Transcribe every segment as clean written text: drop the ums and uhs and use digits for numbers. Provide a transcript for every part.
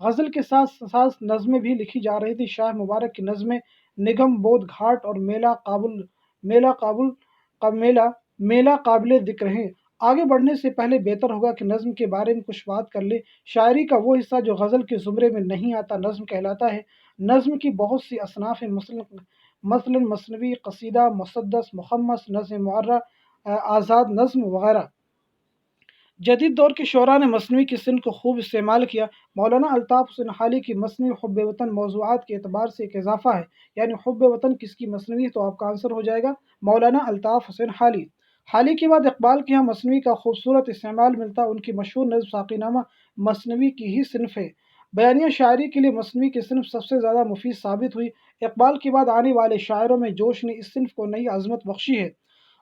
غزل کے ساتھ ساتھ نظمیں بھی لکھی جا رہی تھی۔ شاہ مبارک کی نظمیں نگم، بودھ گھاٹ اور میلہ قابل میلہ میلہ قابل ذکر ہیں۔ آگے بڑھنے سے پہلے بہتر ہوگا کہ نظم کے بارے میں کچھ بات کر لیں۔ شاعری کا وہ حصہ جو غزل کے زمرے میں نہیں آتا نظم کہلاتا ہے۔ نظم کی بہت سی اصناف ہیں، مثلاً مثنوی، قصیدہ، مسدس، مخمس، نظم معرہ، آزاد نظم وغیرہ۔ جدید دور کے شعراء نے مثنوی کی صنف کو خوب استعمال کیا۔ مولانا الطاف حسین حالی کی مثنوی حب وطن موضوعات کے اعتبار سے ایک اضافہ ہے، یعنی حب وطن کس کی مثنوی ہے؟ تو آپ کا آنسر ہو جائے گا مولانا الطاف حسین حالی۔ حالی کے بعد اقبال کے یہاں مثنوی کا خوبصورت استعمال ملتا، ان کی مشہور نظم ساقی نامہ مثنوی کی ہی صنف ہے۔ بیانیہ شاعری کے لیے مثنوی کی صنف سب سے زیادہ مفید ثابت ہوئی۔ اقبال کے بعد آنے والے شاعروں میں جوش نے اس صنف کو نئی عظمت بخشی ہے۔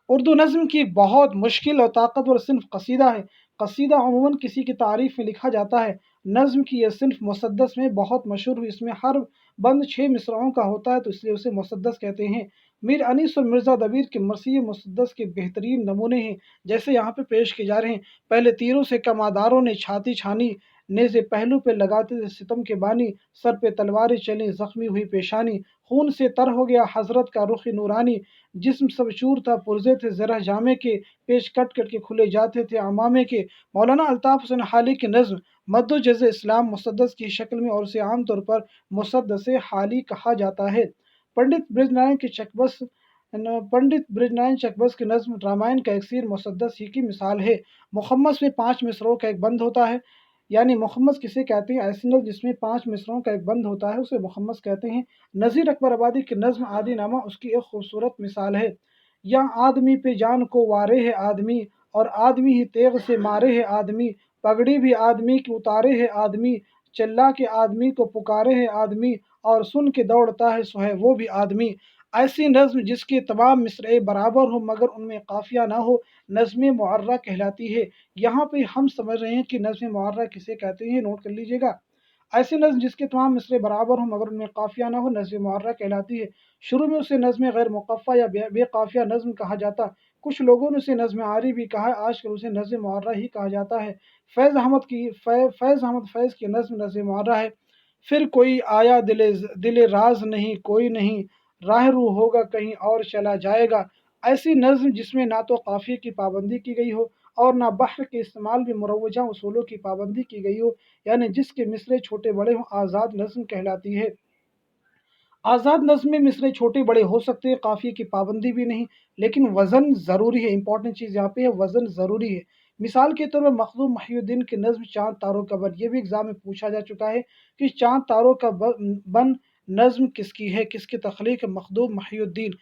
اردو نظم کی بہت مشکل اور طاقتور صنف قصیدہ ہے۔ قصیدہ عموماً کسی کی تعریف میں لکھا جاتا ہے۔ نظم کی یہ صنف مسدس میں بہت مشہور ہوئی۔ اس میں ہر بند 6 مصرعوں کا ہوتا ہے، تو اس لیے اسے مسدس کہتے ہیں۔ میر انیس اور مرزا دبیر کے مرثیے مسدس کے بہترین نمونے ہیں، جیسے یہاں پہ پیش کیے جا رہے ہیں۔ پہلے تیروں سے کماداروں نے چھاتی چھانی، نیزے پہلو پہ لگاتے تھے ستم کے بانی، سر پہ تلواریں چلیں زخمی ہوئی پیشانی، خون سے تر ہو گیا حضرت کا رخ نورانی، جسم سب چور تھا پرزے تھے زرہ جامے کے، پیش کٹ کٹ کے کھلے جاتے تھے امامے کے۔ مولانا الطاف حسین حالی کی نظم مد و جزر اسلام مسدس کی شکل میں، اور اسے عام طور پر مسدس حالی کہا جاتا ہے۔ پنڈت برج نارائن چکبص کی نظم رامائن کا ایکسیر مسدس ہی کی مثال ہے۔ مخمس میں 5 مصرعوں کا ایک بند ہوتا ہے، یعنی مخمس کسے کہتے ہیں؟ ایسی نظم جس میں 5 مصرعوں کا ایک بند ہوتا ہے اسے مخمس کہتے ہیں۔ نذیر اکبر آبادی کی نظم عادی نامہ اس کی ایک خوبصورت مثال ہے۔ یہاں آدمی پہ جان کو وارے ہے آدمی، اور آدمی ہی تیغ سے مارے ہے آدمی، پگڑی بھی آدمی کی اتارے ہے آدمی، چلا کے آدمی کو پکارے ہے آدمی، اور سن کے دوڑتا ہے سو ہے وہ بھی آدمی۔ ایسی نظم جس کے تمام مصرعے برابر ہوں مگر ان میں قافیہ نہ ہو نظم معرہ کہلاتی ہے۔ یہاں پہ ہم سمجھ رہے ہیں کہ نظم معرہ کسے کہتے ہیں، نوٹ کر لیجیے گا۔ ایسی نظم جس کے تمام مصرعے برابر ہوں مگر ان میں قافیہ نہ ہو نظم معرہ کہلاتی ہے۔ شروع میں اسے نظم غیر مقفع یا بے قافیہ نظم کہا جاتا، کچھ لوگوں نے اسے نظم عاری بھی کہا ہے، آج کل اسے نظم معرہ ہی کہا جاتا ہے۔ فیض احمد فیض کی نظم نظم معرہ ہے۔ پھر کوئی آیا دل راز نہیں کوئی نہیں، راہ رو ہوگا کہیں اور چلا جائے گا۔ ایسی نظم جس میں نہ تو قافیے کی پابندی کی گئی ہو اور نہ بحر کے استعمال میں مروجہ اصولوں کی پابندی کی گئی ہو، یعنی جس کے مصرعے چھوٹے بڑے ہوں، آزاد نظم کہلاتی ہے۔ آزاد نظم میں مصرعے چھوٹے بڑے ہو سکتے ہیں، قافیے کی پابندی بھی نہیں، لیکن وزن ضروری ہے۔ امپورٹنٹ چیز یہاں پہ ہے، وزن ضروری ہے۔ مثال کے طور پر مخدوم محی الدین کی نظم چاند تاروں کا بن، یہ بھی ایگزام میں پوچھا جا چکا ہے کہ چاند تاروں کا بن نظم کس کی ہے، کس کی تخلیق ہے؟ مخدوم محی الدین۔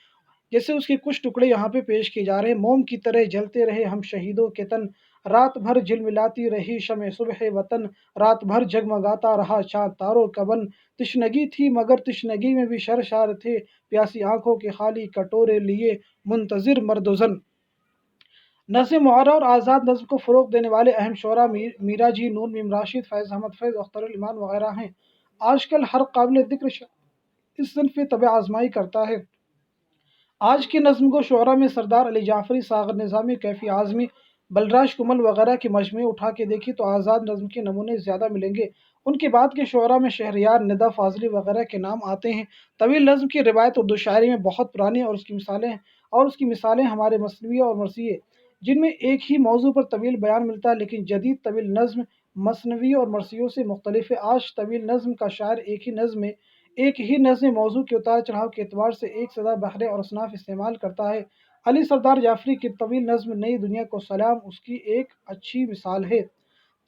جیسے اس کے کچھ ٹکڑے یہاں پہ پیش کیے جا رہے ہیں۔ موم کی طرح جلتے رہے ہم شہیدوں کے تن، رات بھر جھلملاتی رہی شمع صبح وطن، رات بھر جگمگاتا رہا چاند تاروں کا بن، تشنگی تھی مگر تشنگی میں بھی شرشار تھے، پیاسی آنکھوں کے خالی کٹورے لیے منتظر مرد و زن۔ نظم معرہ اور آزاد نظم کو فروغ دینے والے اہم شعراء میرا جی، نور میم راشد، فیض احمد فیض، اختر الایمان وغیرہ ہیں۔ آج کل ہر قابل ذکر اس صنف پہ طبع آزمائی کرتا ہے۔ آج کے نظم گو شعراء میں سردار علی جعفری، ساغر نظامی، کیفی اعظمی، بلراج کمل وغیرہ کے مجموعے اٹھا کے دیکھی تو آزاد نظم کے نمونے زیادہ ملیں گے۔ ان کے بعد کے شعراء میں شہریار، ندا فاضلی وغیرہ کے نام آتے ہیں۔ طویل نظم کی روایت اردو شاعری میں بہت پرانی ہے، اور اس کی مثالیں ہمارے مثنوی اور مرثیے، جن میں ایک ہی موضوع پر طویل بیان ملتا ہے، لیکن جدید طویل نظم مثنوی اور مرثیوں سے مختلف ہے۔ آج طویل نظم کا شاعر ایک ہی نظم موضوع کے اتار چڑھاؤ کے اعتبار سے ایک سدا بحر اور اصناف استعمال کرتا ہے۔ علی سردار جعفری کی طویل نظم نئی دنیا کو سلام اس کی ایک اچھی مثال ہے۔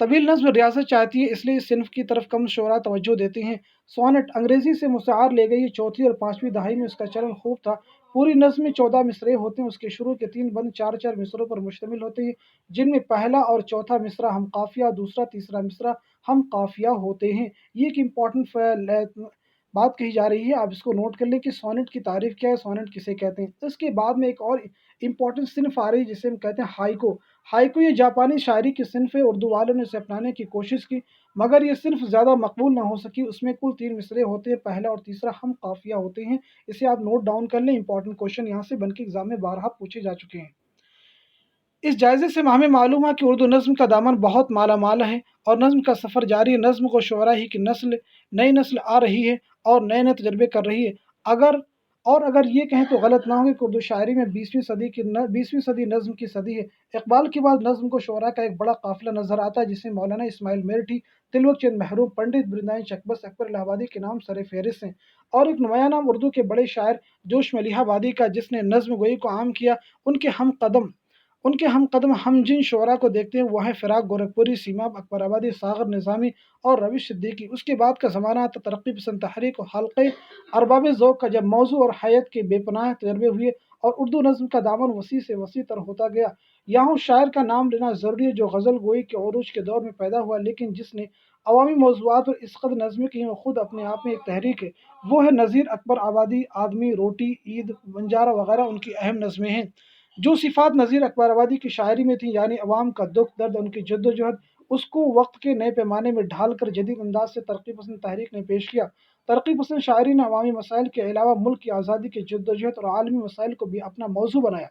طویل نظم ریاضت چاہتی ہے، اس لیے اس صنف کی طرف کم شعراء توجہ دیتے ہیں۔ سونٹ انگریزی سے مستعار لے گئی، چوتھی اور پانچویں دہائی میں اس کا چلن خوب تھا۔ پوری نظم میں 14 مصرعے ہوتے ہیں، اس کے شروع کے 3 بند 4 مصروں پر مشتمل ہوتے ہیں، جن میں پہلا اور چوتھا مصرع ہم قافیہ، دوسرا تیسرا مصرع ہم قافیہ ہوتے ہیں۔ یہ ایک امپورٹنٹ بات کہی جا رہی ہے، آپ اس کو نوٹ کر لیں کہ سونٹ کی تعریف کیا ہے، سونٹ کسے کہتے ہیں۔ اس کے بعد میں ایک اور امپورٹنٹ صنف آ رہی ہے جسے ہم کہتے ہیں ہائیکو۔ ہائیکو یہ جاپانی شاعری کی صنف ہے، اردو والوں نے اسے اپنانے کی کوشش کی مگر یہ صنف زیادہ مقبول نہ ہو سکی۔ اس میں کل 3 مصرعے ہوتے ہیں، پہلا اور تیسرا ہم قافیہ ہوتے ہیں۔ اسے آپ نوٹ ڈاؤن کر لیں، امپورٹنٹ کوشچن یہاں سے بن کے ایگزام میں بارہا پوچھے جا چکے ہیں۔ اس جائزے سے ہمیں معلوم ہے کہ اردو نظم کا دامن بہت مالا مال ہے اور نظم کا سفر جاری ہے۔ نظم کو شعراء ہی کی نئی نسل آ رہی ہے اور نئے نئے تجربے کر رہی ہے۔ اگر یہ کہیں تو غلط نہ ہوگی کہ اردو شاعری میں 20ویں صدی نظم کی صدی ہے۔ اقبال کے بعد نظم کو شعراء کا ایک بڑا قافلہ نظر آتا ہے، جس میں مولانا اسماعیل میرٹھی، تلوک چند محروم، پنڈت برندائی چکبس، اکبر الہ آبادی کے نام سر فہرست ہیں، اور ایک نمایاں نام اردو کے بڑے شاعر جوش ملیح آبادی کا، جس نے نظم گوئی کو عام کیا۔ ان کے ہم قدم ہم جن شعراء کو دیکھتے ہیں وہ ہیں فراق گورکھپوری، سیماب، اکبر آبادی، ساغر نظامی اور روش صدیقی۔ اس کے بعد کا زمانہ آتا ترقی پسند تحریک اور حلقے ارباب ذوق کا، جب موضوع اور حیت کے بے پناہ تجربے ہوئے اور اردو نظم کا دامن وسیع سے وسیع تر ہوتا گیا۔ یہاں اس شاعر کا نام لینا ضروری ہے جو غزل گوئی کے عروج کے دور میں پیدا ہوا، لیکن جس نے عوامی موضوعات پر اس قدر نظمیں کی ہیں وہ خود اپنے آپ میں ایک تحریک ہے۔ وہ ہے نذیر اکبر آبادی۔ آدمی، روٹی، عید، بنجارہ وغیرہ ان کی اہم نظمیں ہیں۔ جو صفات نذیر اکبر آبادی کی شاعری میں تھیں، یعنی عوام کا دکھ درد، ان کی جد و جہد، اس کو وقت کے نئے پیمانے میں ڈھال کر جدید انداز سے ترقی پسند تحریک نے پیش کیا۔ ترقی پسند شاعری نے عوامی مسائل کے علاوہ ملک کی آزادی کی جد و جہد اور عالمی مسائل کو بھی اپنا موضوع بنایا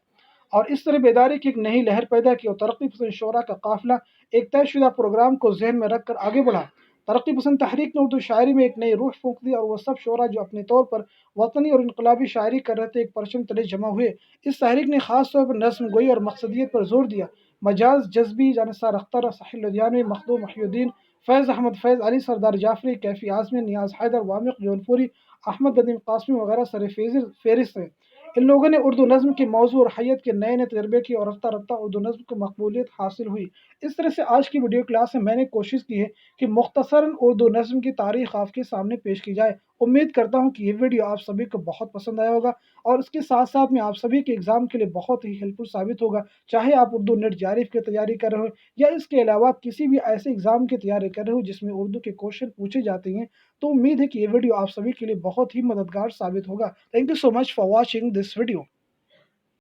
اور اس طرح بیداری کی ایک نئی لہر پیدا کی، اور ترقی پسند شعراء کا قافلہ ایک طے شدہ پروگرام کو ذہن میں رکھ کر آگے بڑھا۔ ترقی پسند تحریک نے اردو شاعری میں ایک نئی روح پھونک دی اور وہ سب شعراء جو اپنے طور پر وطنی اور انقلابی شاعری کر رہے تھے ایک پرچم تلے جمع ہوئے۔ اس تحریک نے خاص طور پر نظم گوئی اور مقصدیت پر زور دیا۔ مجاز، جذبی، جانثار اختر، ساحل لدھیانوی، مخدوم محی الدین، فیض احمد فیض علی، سردار جعفری، کیفی اعظمی، نیاز حیدر، وامق جونپوری، احمد ندیم قاسمی وغیرہ سر فہرست ہیں۔ ان لوگوں نے اردو نظم کے موضوع اور حیت کے نئے نئے تجربے کیے اور رفتہ رفتہ اردو نظم کو مقبولیت حاصل ہوئی۔ اس طرح سے آج کی ویڈیو کلاس میں نے کوشش کی ہے کہ مختصراً اردو نظم کی تاریخ آپ کے سامنے پیش کی جائے۔ امید کرتا ہوں کہ یہ ویڈیو آپ سبھی کو بہت پسند آیا ہوگا اور اس کے ساتھ ساتھ میں آپ سبھی کے ایگزام کے لیے بہت ہی ہیلپ فل ثابت ہوگا، چاہے آپ اردو نیٹ جے کی تیاری کر رہے ہو یا اس کے علاوہ کسی بھی ایسے ایگزام کی تیاری کر رہے ہو جس میں اردو کے کوشچن پوچھے جاتے ہیں۔ تو امید ہے کہ یہ ویڈیو آپ سبھی کے لیے بہت ہی مددگار ثابت ہوگا۔ Thank you so much for watching this video.